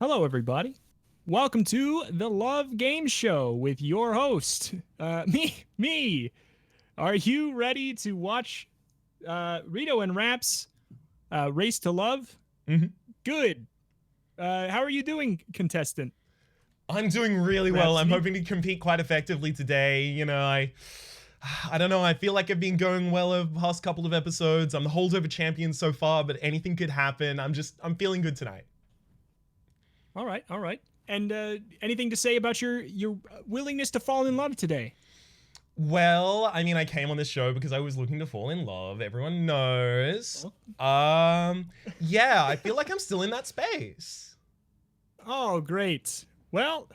Hello, everybody. Welcome to the Love Game Show with your host, me. Are you ready to watch Reto and Rhaps race to love? Mm-hmm. Good. How are you doing, contestant? I'm doing really well. I'm Rhapsody? hoping to compete quite effectively today. You know, I don't know. I feel like I've been going well over the past couple of episodes. I'm the holdover champion so far, but anything could happen. I'm feeling good tonight. All right. And anything to say about your willingness to fall in love today? Well, I mean, I came on this show because I was looking to fall in love. Everyone knows. Yeah, I feel like I'm still in that space. Oh, great. Well,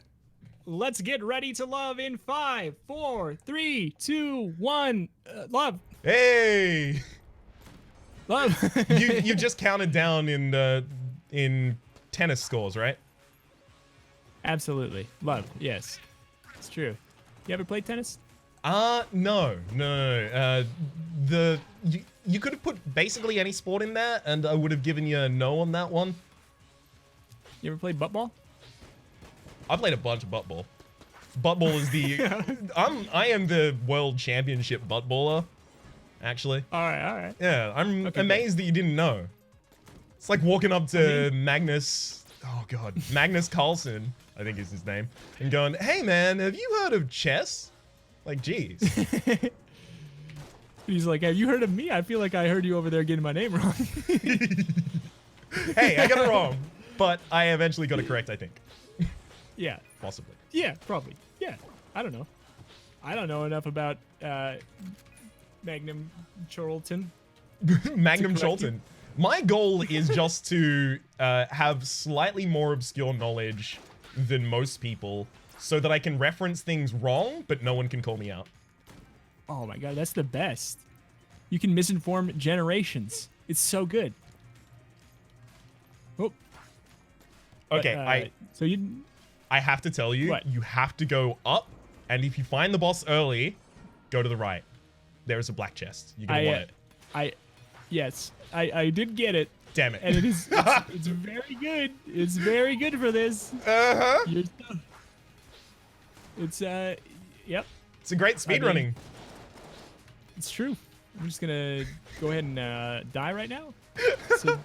let's get ready to love in 5, 4, 3, 2, 1. Love. Hey, Love. you just counted down in tennis scores, right? Absolutely. Love. Yes. It's true. You ever played tennis? No. You could have put basically any sport in there, and I would have given you a no on that one. You ever played butt ball? I played a bunch of butt ball. Butt ball is the I am the world championship butt baller, actually. All right. Yeah, I'm Okay, amazed that you didn't know. It's like walking up to Magnus Carlsen, I think is his name, and going, "Hey man, have you heard of chess?" Like, geez. He's like, have you heard of me? I feel like I heard you over there getting my name wrong. Hey, I got it wrong, but I eventually got it correct, I think. Yeah. Possibly. Yeah, probably. Yeah. I don't know. I don't know enough about Magnum Chorlton. Magnum correct you. Cholton. My goal is just to have slightly more obscure knowledge than most people so that I can reference things wrong, but no one can call me out. Oh my god, that's the best. You can misinform generations. It's so good. Oh. Okay, So you... I have to tell you, What? you have to go up, and if you find the boss early, go to the right. There is a black chest. You're gonna want it. Yes, I did get it. Damn it. And it is, it's very good. It's very good for this. Uh-huh. You're done. It's, yep, It's a great speedrunning. it's true. I'm just gonna go ahead and die right now. So,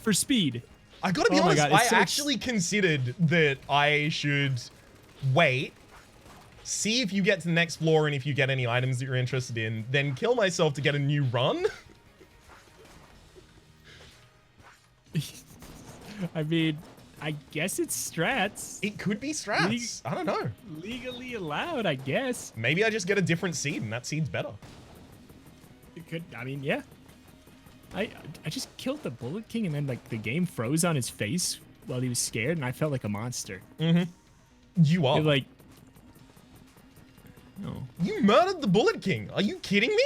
for speed. I gotta be Oh my honest, God, it's I so actually considered that I should wait, see if you get to the next floor and if you get any items that you're interested in, then kill myself to get a new run. I mean, I guess it's strats. It could be strats. I don't know. Legally allowed, I guess. Maybe I just get a different seed and that seed's better. It could, I mean, yeah. I just killed the Bullet King and then, like, the game froze on his face while he was scared, and I felt like a monster. Mm-hmm. You are. It, like... No. You murdered the Bullet King. Are you kidding me?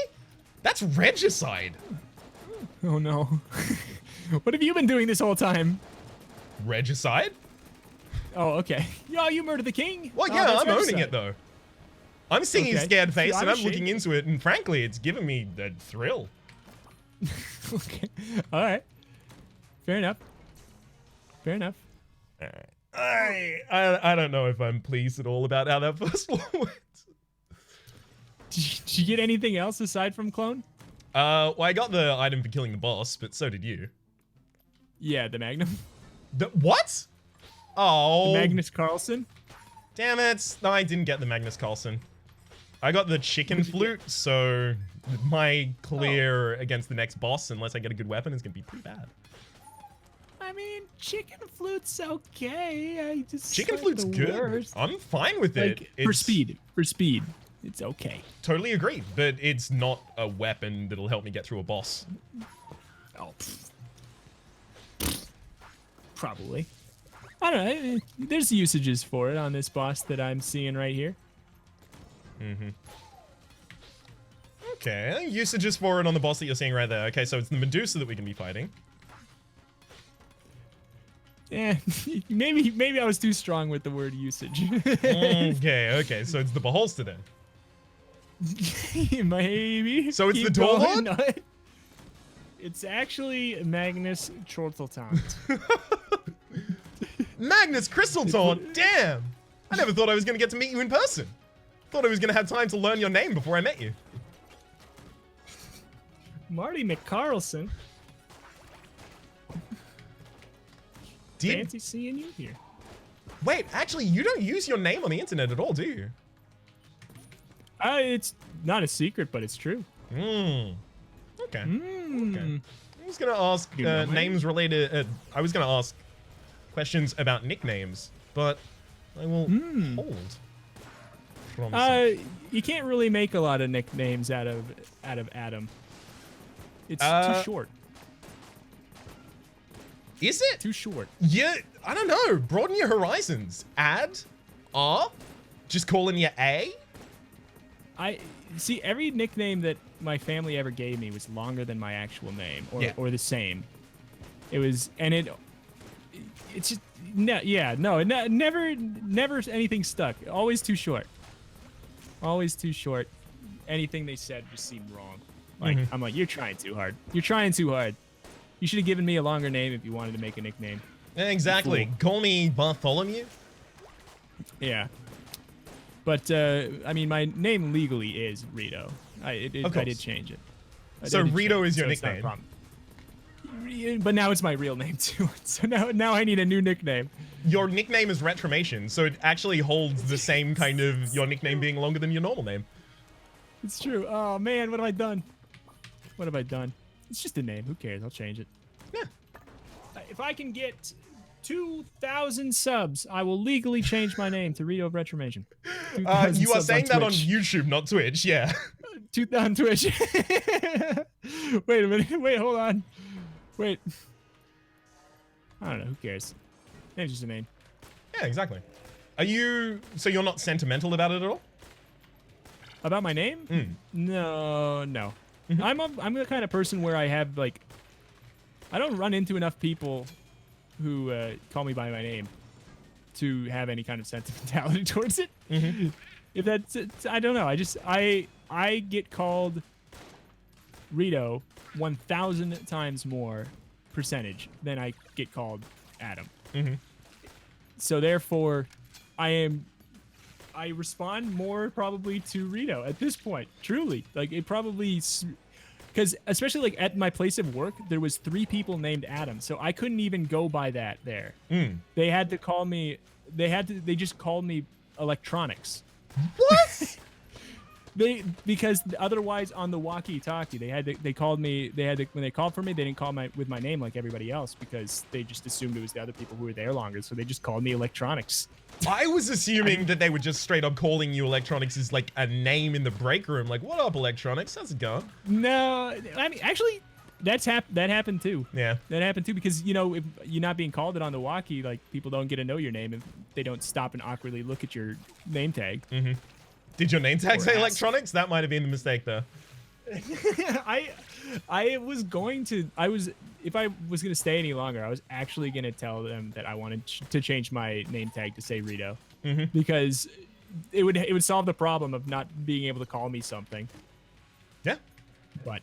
That's regicide. Oh, no. What have you been doing this whole time? Regicide? Oh, okay. Oh, you murdered the king? Well, Oh, yeah, that's I'm owning regicide. it, though. I'm seeing his Okay. scared face See, and I'm I'm looking into it, and frankly, it's given me the thrill. Okay. All right. Fair enough. Fair enough. I don't know if I'm pleased at all about how that first one went. Did you get anything else aside from clone? Well, I got the item for killing the boss, but so did you. Yeah, the Magnum. What? Oh. The Magnus Carlsen. Damn it. No, I didn't get the Magnus Carlsen. I got the chicken flute, so my clear against the next boss, unless I get a good weapon, is going to be pretty bad. I mean, chicken flute's okay. I just Chicken like flute's the good. worst. I'm fine with it. Like, for speed, it's okay. Totally agree, but it's not a weapon that'll help me get through a boss. Oh, probably. I don't know. There's usages for it on this boss that I'm seeing right here. Mm-hmm. Okay, usages for it on the boss that you're seeing right there. Okay, so it's the Medusa that we can be fighting. Yeah, maybe I was too strong with the word usage. Okay, so it's the Beholster then. Maybe. So it's Keep the Door going. Lord? No, It's actually Magnus Chorlton. Magnus Crystaltorn, damn! I never thought I was gonna get to meet you in person. Thought I was gonna have time to learn your name before I met you. Marty McCarlson. Fancy seeing you here. Wait, actually, you don't use your name on the internet at all, do you? It's not a secret, but it's true. Okay. Okay. I was gonna ask names related. I was gonna ask questions about nicknames, but I will hold. You can't really make a lot of nicknames out of Adam. It's too short. Is it? Too short. Yeah, I don't know. Broaden your horizons. Just calling you A? I see every nickname that my family ever gave me was longer than my actual name or the same. It was, and it's just, never anything stuck. Always too short. Always too short. Anything they said just seemed wrong. Like, I'm like, you're trying too hard. You're trying too hard. You should have given me a longer name if you wanted to make a nickname. Exactly. Call me Bartholomew. Yeah. But, I mean, my name legally is Reto. I did change it. So Reto is your nickname. But now it's my real name, too. So now I need a new nickname. Your nickname is Retromation, so it actually holds the same kind of your nickname being longer than your normal name. It's true. Oh, man, what have I done? What have I done? It's just a name. Who cares? I'll change it. Yeah. If I can get 2,000 subs, I will legally change my name to Reto of Retromation. You are saying that on YouTube, not Twitch. Yeah. 2,000 Twitch. Wait a minute. Wait, hold on. Wait. I don't know. Who cares? Name's just a name. Yeah, exactly. So you're not sentimental about it at all? About my name? No. I'm the kind of person where I have, like, I don't run into enough people who call me by my name to have any kind of sentimentality towards it. If that's, I don't know. I get called Reto 1,000 times more percentage than I get called Adam. So therefore, I respond more probably to Reto at this point. Truly, like it probably, because especially like at my place of work, there was 3 people named Adam, so I couldn't even go by that there. They had to call me. They just called me Electronics. What? Because otherwise on the walkie-talkie they called me. When they called for me, they didn't call with my name like everybody else because they just assumed it was the other people who were there longer. So they just called me Electronics. I was assuming that they were just straight up calling you Electronics as like a name in the break room. Like, what up, Electronics? How's it going? No, I mean actually, that happened too. Yeah, that happened too because if you're not being called it on the walkie, like people don't get to know your name if they don't stop and awkwardly look at your name tag. Did your name tag say Electronics? That might have been the mistake there. If I was going to stay any longer, I was actually going to tell them that I wanted to change my name tag to say Reto. Because it would solve the problem of not being able to call me something. Yeah. But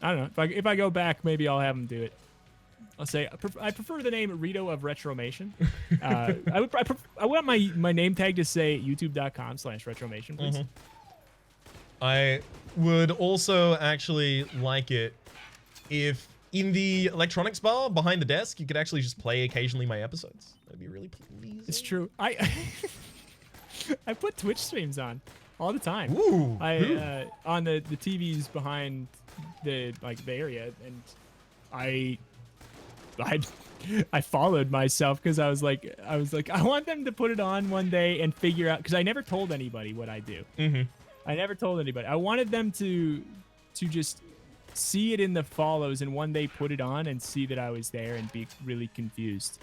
I don't know. If I go back, maybe I'll have them do it. I'll say I prefer the name Reto of Retromation. I want my name tag to say youtube.com/retromation, please. I would also actually like it if in the electronics bar behind the desk you could actually just play occasionally my episodes. That'd be really pleasing. It's true. I put Twitch streams on all the time. Ooh. On the TVs behind the area, and I followed myself because I was like I want them to put it on one day and figure out, because I never told anybody what I do. I never told anybody. I wanted them to just see it in the follows and one day put it on and see that I was there and be really confused.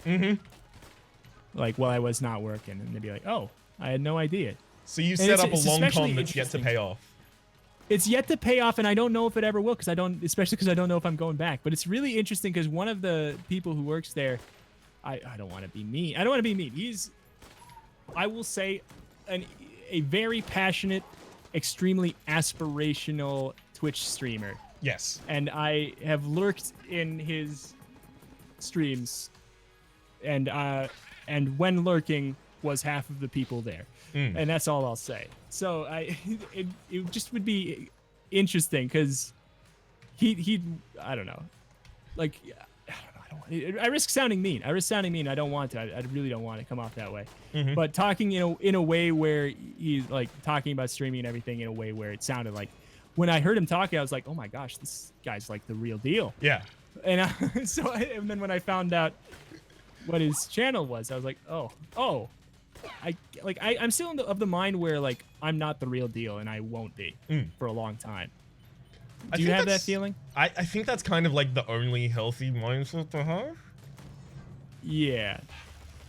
Like, well, I was not working, and they'd be like, oh, I had no idea. So you set up a long con that's yet to pay off. It's yet to pay off, and I don't know if it ever will, especially because I don't know if I'm going back. But it's really interesting because one of the people who works there, I don't want to be mean. I don't want to be mean. He's, I will say, a very passionate, extremely aspirational Twitch streamer. Yes. And I have lurked in his streams and when lurking was half of the people there, and that's all I'll say. So it just would be interesting because he I don't know, like I risk sounding mean. I don't want to. I really don't want to come off that way. But talking in a way where he's like talking about streaming and everything in a way where it sounded like when I heard him talking, I was like, oh my gosh, this guy's like the real deal. Yeah. And and then when I found out what his channel was, I was like, oh, I'm still of the mind where like I'm not the real deal and I won't be for a long time. Do you have that feeling? I think that's kind of like the only healthy mindset to have. Yeah.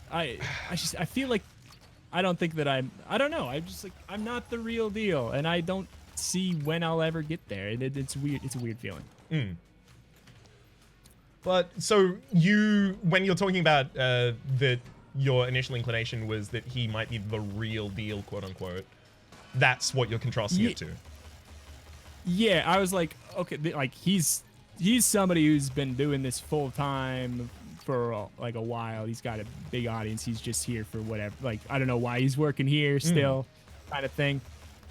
I feel like I don't think that I don't know. I'm just like I'm not the real deal and I don't see when I'll ever get there. It's weird. It's a weird feeling. But so when you're talking about that your initial inclination was that he might be the real deal, quote unquote, that's what you're contrasting it to. Yeah, I was like, okay, like he's somebody who's been doing this full time for like a while. He's got a big audience. He's just here for whatever. Like I don't know why he's working here still, kind of thing.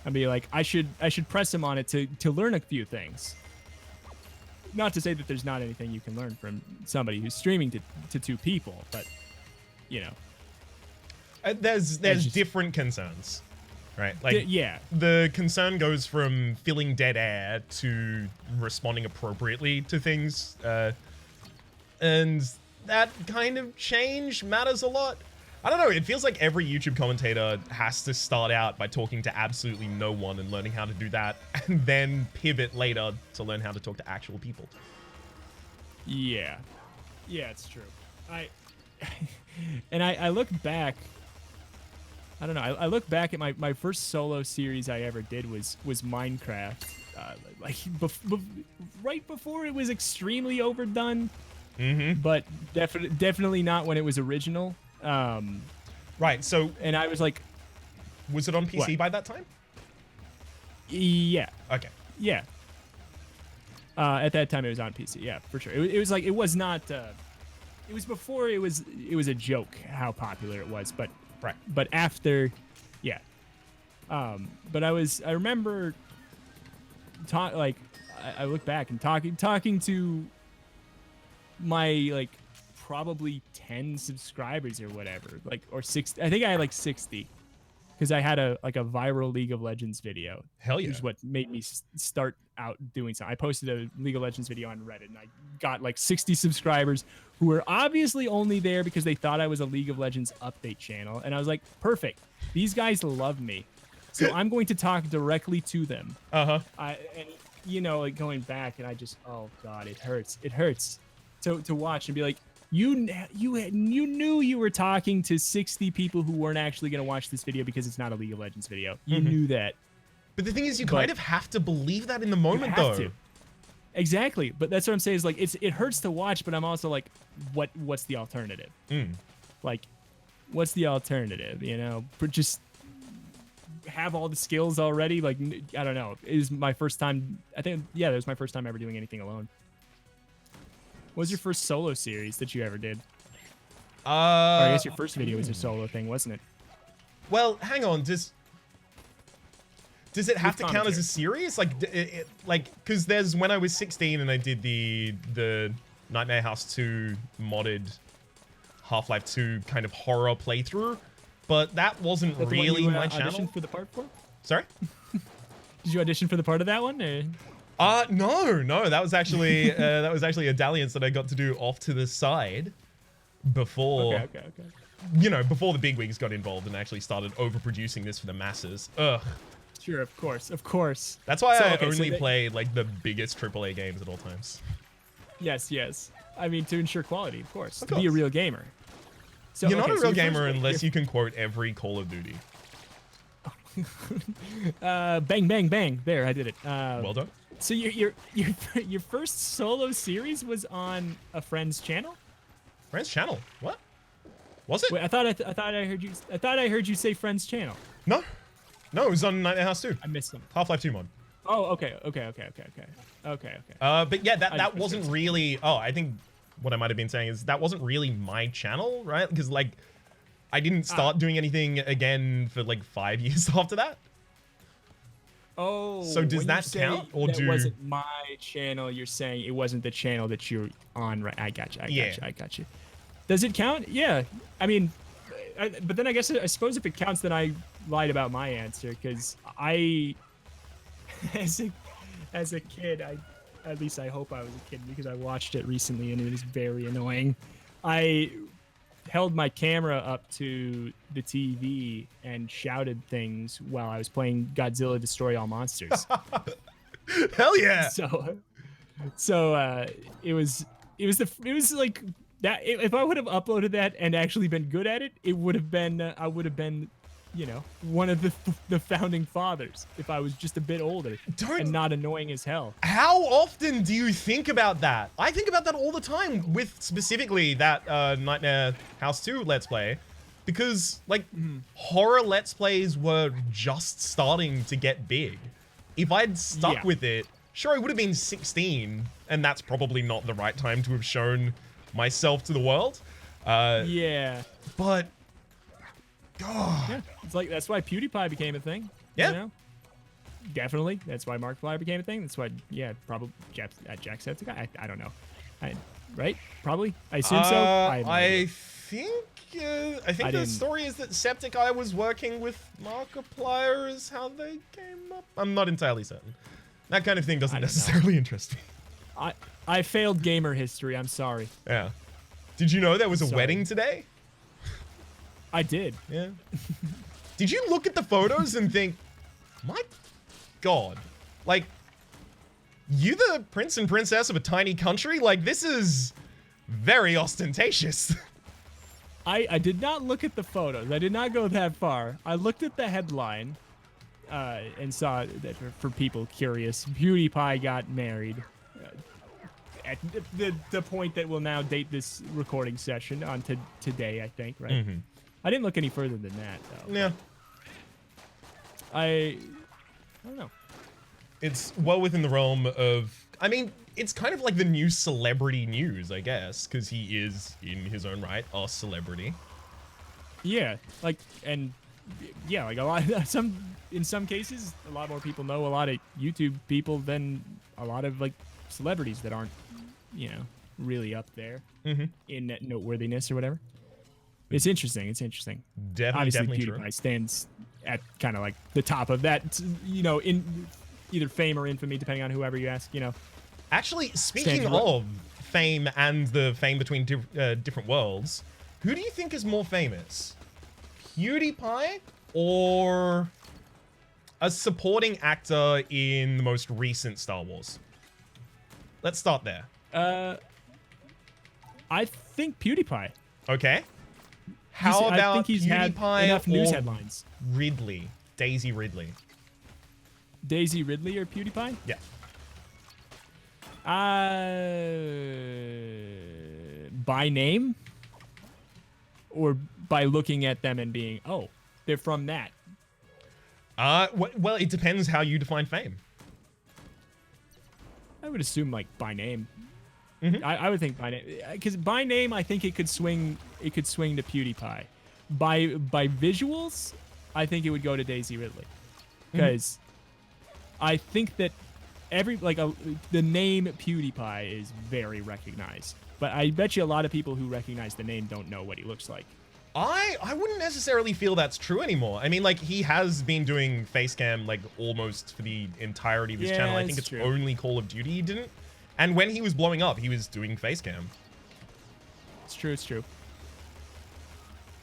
I'd be like, I should press him on it to learn a few things. Not to say that there's not anything you can learn from somebody who's streaming to two people, but you know, there's different concerns. Right, like yeah, the concern goes from filling dead air to responding appropriately to things, and that kind of change matters a lot. I don't know, it feels like every YouTube commentator has to start out by talking to absolutely no one and learning how to do that, and then pivot later to learn how to talk to actual people. Yeah, it's true. I look back. I don't know. I look back at my first solo series I ever did was Minecraft, like right before it was extremely overdone, but definitely not when it was original. Right. So, and I was like, was it on PC by that time? Yeah. Okay. Yeah. At that time, it was on PC. Yeah, for sure. It was like it was not. It was before it was a joke how popular it was, but. Right. But after, yeah. But I remember, I look back and talking to my, like, probably 10 subscribers or whatever, like, or 60. I think I had, like, 60. Because I had a viral League of Legends video. Hell yeah. Which is what made me start out doing something. I posted a League of Legends video on Reddit, and I got like 60 subscribers who were obviously only there because they thought I was a League of Legends update channel. And I was like, perfect. These guys love me. So I'm going to talk directly to them. And, you know, like going back, and I just, oh, God, it hurts. It hurts to watch and be like, you knew you were talking to 60 people who weren't actually going to watch this video because it's not a League of Legends video. You knew that. But the thing is, you kind of have to believe that in the moment, though. To. Exactly. But that's what I'm saying is like it hurts to watch, but I'm also like, what's the alternative? Like, what's the alternative? You know, just have all the skills already. Like, I don't know. It was my first time. I think, yeah, it was my first time ever doing anything alone. What was your first solo series that you ever did? Or I guess your first video was a solo thing, wasn't it? Well, hang on. Does it have to count as a series? Like, because there's when I was 16 and I did the Nightmare House 2 modded Half-Life 2 kind of horror playthrough, but that wasn't really my channel. Auditioned for the part for? Sorry? Did you audition for the part of that one? Or? No, that was actually a dalliance that I got to do off to the side before. Okay. You know, before the bigwigs got involved and actually started overproducing this for the masses. Ugh. Sure, of course. That's why I only play like the biggest AAA games at all times. Yes. I mean, to ensure quality, of course. To be a real gamer. So, you're not a real gamer unless you can quote every Call of Duty. Bang, bang, bang. There, I did it. Well done. So your first solo series was on a friend's channel? Friend's channel? What? Was it? Wait, I thought I heard you say friend's channel. No, it was on Nightmare House 2. I missed them. Half-Life 2 mod. Oh, okay. But yeah, that wasn't really. Oh, I think what I might have been saying is that wasn't really my channel, right? Because like I didn't start doing anything again for like 5 years after that. Oh, so does that count? Or that wasn't my channel? You're saying it wasn't the channel that you're on, right? I got you. I got you. Does it count? Yeah. I mean, but then I suppose if it counts, then I lied about my answer because as a kid, at least I hope I was a kid because I watched it recently and it was very annoying. I held my camera up to the TV and shouted things while I was playing Godzilla Destroy All Monsters. Hell yeah! So it was like that. If I would have uploaded that and actually been good at it, it would have been I would have been, you know, one of the founding fathers if I was just a bit older and not annoying as hell. How often do you think about that? I think about that all the time with specifically that Nightmare House 2 Let's Play. Because, like, horror Let's Plays were just starting to get big. If I'd stuck with it, sure, I would have been 16, and that's probably not the right time to have shown myself to the world. Yeah. But... God. Yeah, it's like that's why PewDiePie became a thing. Yeah, you know? Definitely. That's why Markiplier became a thing. That's why, yeah, probably Jacksepticeye. I don't know. Right? Probably. I assume so. I think the story is that Septiceye was working with Markiplier is how they came up. I'm not entirely certain. That kind of thing doesn't necessarily interest me. I failed gamer history. I'm sorry. Yeah. Did you know there was a wedding today? I did. Yeah. Did you look at the photos and think, my God, like, you the prince and princess of a tiny country? Like, this is very ostentatious. I did not look at the photos. I did not go that far. I looked at the headline and saw that for people curious, PewDiePie got married. At the point that will now date this recording session on today, I think, right? Mm-hmm. I didn't look any further than that, though. Yeah. I don't know. It's well within the realm of... I mean, it's kind of like the new celebrity news, I guess, because he is, in his own right, a celebrity. Yeah, like, and yeah, like a lot. In some cases, a lot more people know a lot of YouTube people than a lot of like celebrities that aren't, you know, really up there in noteworthiness or whatever. It's interesting. It's interesting. Definitely PewDiePie true. stands at kind of like the top of that, you know, in either fame or infamy, depending on whoever you ask, you know. Actually, speaking of fame and the fame between different worlds, who do you think is more famous? PewDiePie or a supporting actor in the most recent Star Wars? Let's start there. I think PewDiePie. Okay. How about I think he's had PewDiePie enough news or headlines. Ridley? Daisy Ridley. Daisy Ridley or PewDiePie? Yeah. By name? Or by looking at them and being, oh, they're from that? Well, it depends how you define fame. I would assume, like, by name. I would think by name, because by name I think it could swing to PewDiePie. By visuals, I think it would go to Daisy Ridley, because I think that the name PewDiePie is very recognized, but I bet you a lot of people who recognize the name don't know what he looks like. I wouldn't necessarily feel that's true anymore. I mean, like, he has been doing face cam like almost for the entirety of his channel. I think it's only Call of Duty he didn't. And when he was blowing up, he was doing face cam. It's true. It's true.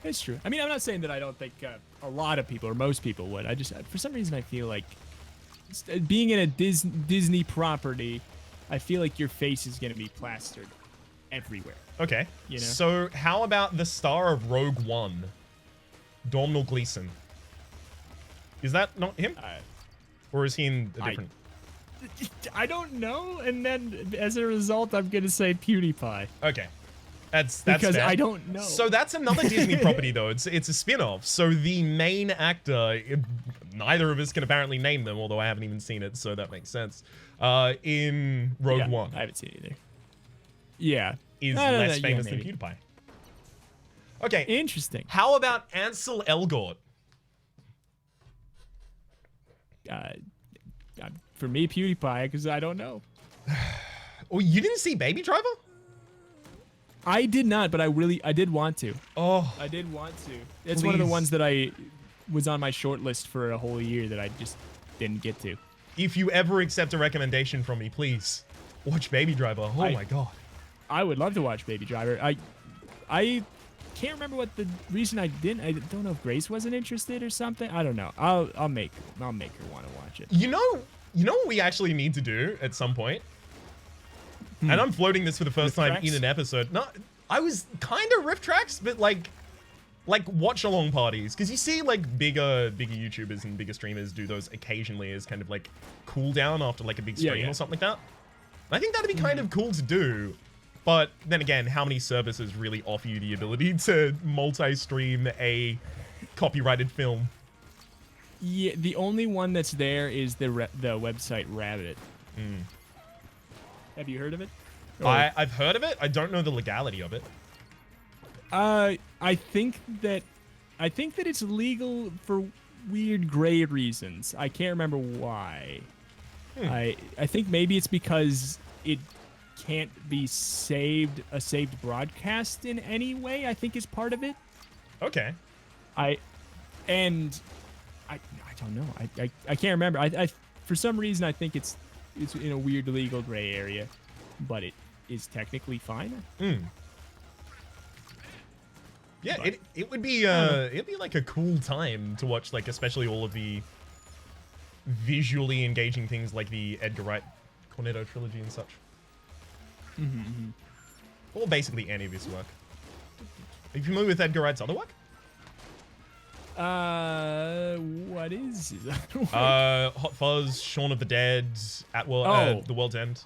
It's true. I mean, I'm not saying that I don't think a lot of people or most people would. I just, for some reason, I feel like being in a Disney property, I feel like your face is going to be plastered everywhere. Okay. You know? So how about the star of Rogue One, Domhnall Gleeson? Is that not him? Or is he in a different... I don't know, and then as a result, I'm gonna say PewDiePie. Okay, that's because fair. I don't know. So that's another Disney property, though. It's a spin-off. So the main actor, neither of us can apparently name them, although I haven't even seen it, so that makes sense. In Rogue One, I haven't seen it either. Yeah, is No, less yeah, famous than maybe. PewDiePie. Okay. Interesting. How about Ansel Elgort? For me, PewDiePie, because I don't know. Oh, you didn't see Baby Driver? I did not, but I did want to. Oh, I did want to. It's one of the Please. ones that I was on my short list for a whole year that I just didn't get to. if you ever accept a recommendation from me, please watch Baby Driver. Oh my god. I would love to watch Baby Driver. I can't remember what the reason I didn't. I don't know if Grace wasn't interested or something. I don't know. I'll make her want to watch it. You know what we actually need to do at some point? And I'm floating this for the first time in an episode. No, I was kind of riff tracks, but like watch along parties, because you see like bigger YouTubers and bigger streamers do those occasionally as kind of like cool down after like a big stream or something like that. And I think that'd be kind of cool to do. But then again, how many services really offer you the ability to multi-stream a copyrighted film? Yeah, the only one that's there is the website Rabbit. Have you heard of it? I've heard of it. I don't know the legality of it. I think that it's legal for weird gray reasons. I can't remember why. I think maybe it's because it can't be a saved broadcast in any way, I think is part of it. Okay. I don't know. I can't remember. I for some reason I think it's in a weird legal gray area, but it is technically fine. Yeah, But- it would be it'd be like a cool time to watch, like especially all of the visually engaging things like the Edgar Wright Cornetto trilogy and such. Or basically any of his work. Are you familiar with Edgar Wright's other work? What is his other work? Hot Fuzz, Shaun of the Dead, The World's End.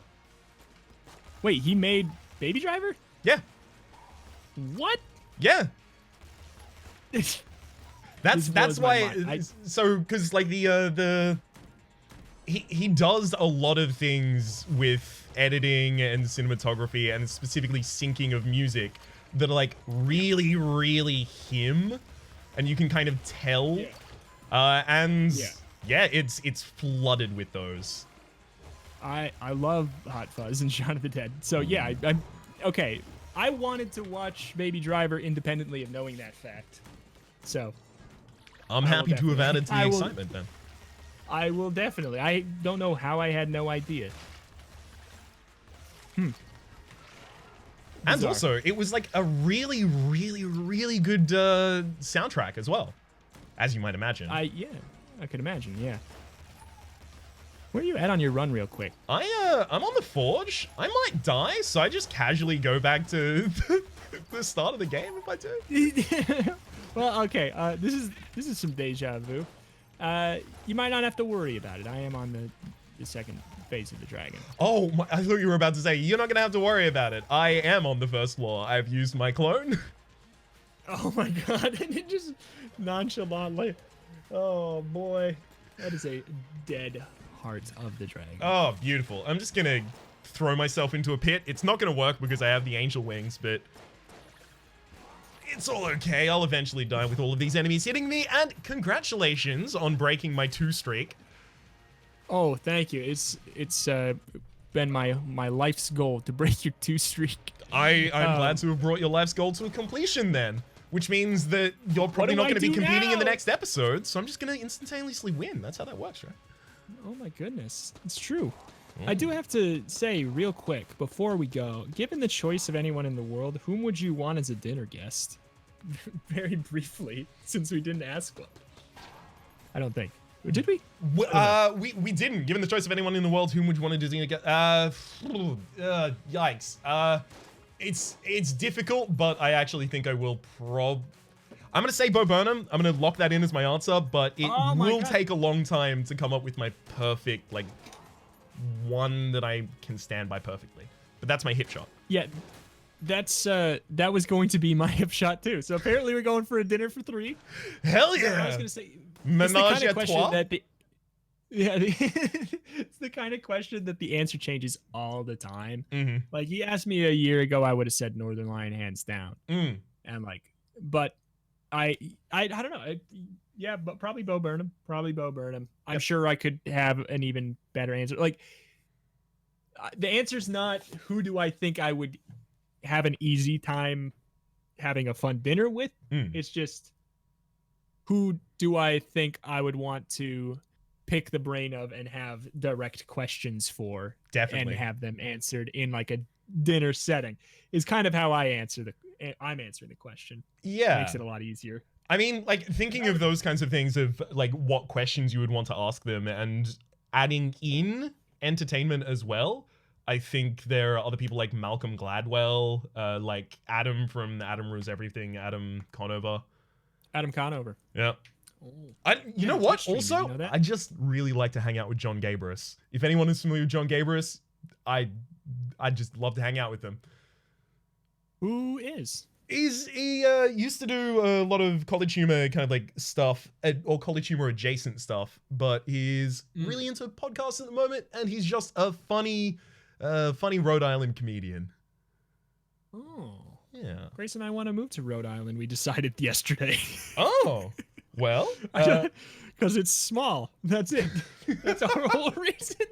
Wait, he made Baby Driver? Yeah, What? yeah. This That's blows my why. mind. So because like he does a lot of things with editing and cinematography and specifically syncing of music that are like really, really him, and you can kind of tell. And yeah, it's flooded with those. I love Hot Fuzz and Shaun of the Dead. So yeah, I'm okay. I wanted to watch Baby Driver independently of knowing that fact. So I'm will happy to have definitely- added to the I will- excitement then. I will definitely. I don't know how I had no idea. And Bizarre. also, it was like a really, really, really good soundtrack as well, as you might imagine. I could imagine. Yeah. Where are you at on your run, real quick? I'm on the Forge. I might die, so I just casually go back to the start of the game if I do. Well, okay. This is some deja vu. You might not have to worry about it. I am on the second phase of the dragon. Oh, I thought you were about to say, you're not going to have to worry about it. I am on the first floor. I've used my clone. Oh my god! And it just nonchalantly. Oh boy, that is a dead heart of the dragon. Oh, beautiful. I'm just going to throw myself into a pit. It's not going to work because I have the angel wings, but it's all okay. I'll eventually die with all of these enemies hitting me. And congratulations on breaking my 2 streak. Oh, thank you. It's been my life's goal to break your 2 streak. I'm glad to have brought your life's goal to a completion then, which means that you're probably do not I going to be do competing in the now? next episode, so I'm just going to instantaneously win. That's how that works, right? Oh my goodness, it's true. I do have to say real quick before we go, given the choice of anyone in the world, whom would you want as a dinner guest? Very briefly, since we didn't ask one. I don't think. Did we? We didn't. Given the choice of anyone in the world, whom would you want to do get? Yikes. It's difficult, but I actually think I will I'm gonna say Bo Burnham. I'm gonna lock that in as my answer, but it Oh my will God. take a long time to come up with my perfect, like, one that I can stand by perfectly. But that's my hip shot. Yeah, that's that was going to be my hip shot too. So apparently we're going for a dinner for 3. Hell I was yeah! gonna say, it's the Menage kind a of question trois? that Yeah, it's the kind of question that the answer changes all the time. Like, he asked me a year ago, I would have said Northern Lion hands down. And I'm like, but I don't know. Yeah, but probably Bo Burnham. Probably Bo Burnham. I'm sure I could have an even better answer. Like, the answer's not who do I think I would have an easy time having a fun dinner with. It's just who do I think I would want to pick the brain of and have direct questions for. Definitely. And have them answered in like a dinner setting is kind of how I'm answering the question. Yeah. Makes it a lot easier. I mean, like, thinking of those kinds of things of like what questions you would want to ask them and adding in entertainment as well. I think there are other people like Malcolm Gladwell, like Adam from Adam Rules Everything, Adam Conover. Yeah. You know what? Also, you know that? I just really like to hang out with John Gabris. If anyone is familiar with John Gabris, I just love to hang out with him. Who is? He used to do a lot of College Humor kind of like stuff, or College Humor adjacent stuff, but he's really into podcasts at the moment, and he's just a funny Rhode Island comedian. Oh. Yeah. Grace and I want to move to Rhode Island. We decided yesterday. Oh. Well, because it's small. That's it. That's our whole reason.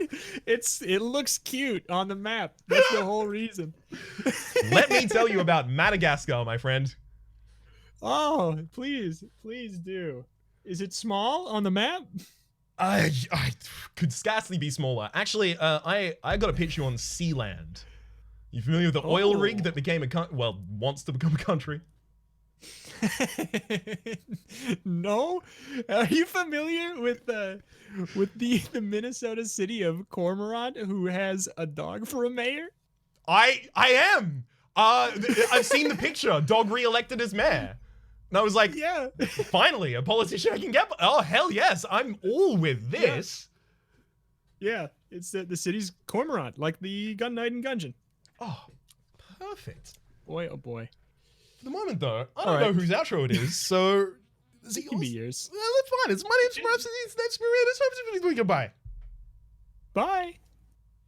It looks cute on the map. That's the whole reason. Let me tell you about Madagascar, my friend. Oh, please do. Is it small on the map? I could scarcely be smaller. Actually, I got a picture on Sealand. You familiar with the oil rig that became wants to become a country? No. Are you familiar with the Minnesota city of Cormorant, who has a dog for a mayor? I am. I've seen the picture. Dog re-elected as mayor. And I was like, yeah, finally, a politician I can get. Oh, hell yes. I'm all with this. Yeah, it's the city's Cormorant, like the Gun Knight and Gungeon. Oh, perfect. Boy, oh boy. For the moment, though, I don't know whose outro it is, so... It can be yours. Well, that's fine. It's my name's Rhapsody. It's next period. It's Rhapsody. Goodbye. Bye.